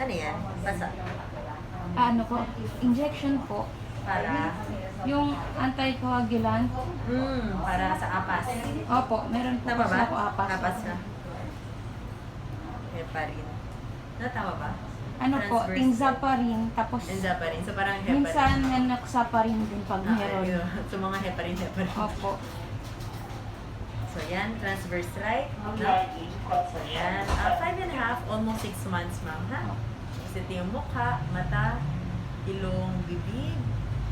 Ano yan? Basa. Ano po, injection po. Para? Yung anticoagulant. Para sa apas. Opo, meron po Tama kasi ba? ako apas. Apas na. Heparin. Tama ba? Ano po, Transverse. Inzaparin, tapos Enzaparin. So parang heparin. minsan nanoxaparin din pag meron. Yun. So mga heparin. Opo. So yan, transverse right. No? So yan. 5.5, almost 6 months, ma'am, ha? Kasi ito yung mukha, mata, ilong, bibig.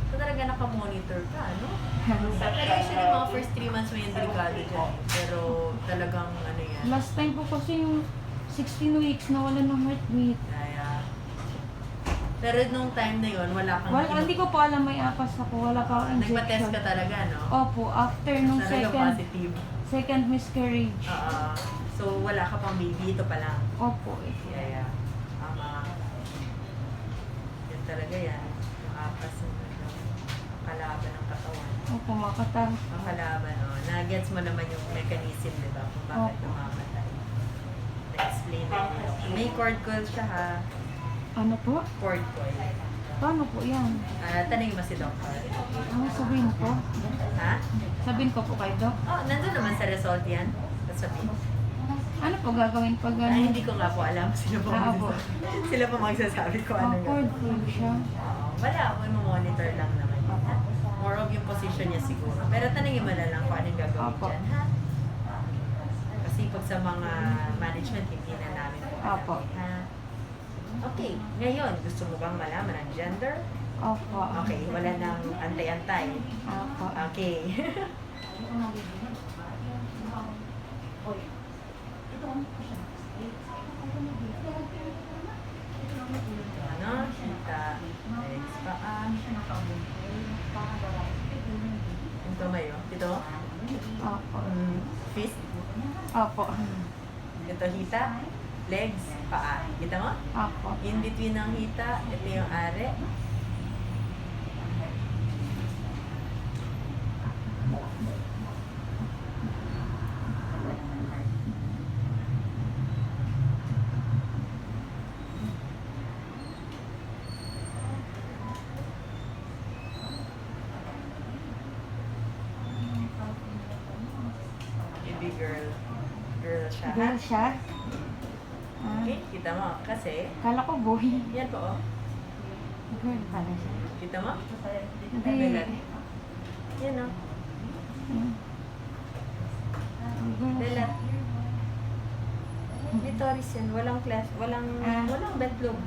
So talaga nakamonitor ka, no? Pero usually mga first 3 months may delikado dyan. Pero talagang ano yan. Last time po kasi yung 16 weeks na wala ng heartbeat. Kaya, pero nung time na yon wala kang Hindi ko pa alam may apas ako, wala pa akong Nagpa-test injection. ka talaga, no? Opo, after nung Talagang positive. second miscarriage. So wala ka pang baby, ito pa lang. Opo. Kaya, tama. Yan talaga yan. Yung apas ng kalaban ng katawan. Opo, makatang. Ang kalaban, na-gets mo naman yung mechanism, di ba? Kung bakit Opo. namamatay. Na-explain na yun. May cord coil siya, ha? Ano po? Cord coil. Paano po yan? Tanongin mo si Doctor. Ano sabihin ko? Ha? Sabihin ko po kay Doc. Nandun naman sa result yan. Sasabihin. Ano po gagawin pag Ay, ano? hindi ko nga po alam. Sila po Opo. magsasabi. Sila po magsasabi ko ano Awkward po siya. Wala, ako monitor lang naman. Ha? More of yung position niya siguro. Pero tanongin mo na lang kung anong gagawin Opo. dyan, ha? Kasi pag sa mga management, hindi na namin po alam, Opo. ha? Okay, ngayon, gusto mo bang malaman ang gender? Opo. Okay, wala nang antay-antay. Opo. Okay. Ano? Hita. Legs, paa. Yung tumayo. Ito? Opo. Fist. Opo. Ito hita. Legs, paa. Kita mo? Opo. In between ng hita, ito yung are. Baby girl. Girl siya. ha? Girl siya? Okay, kita mo. Kasi, Kala ko boy. yan po, oh. Girl pala siya. Kita mo? Hindi. Yan, oh. Girl siya. Belat. Clitoris yan. Walang class. Walang Ah. betlog.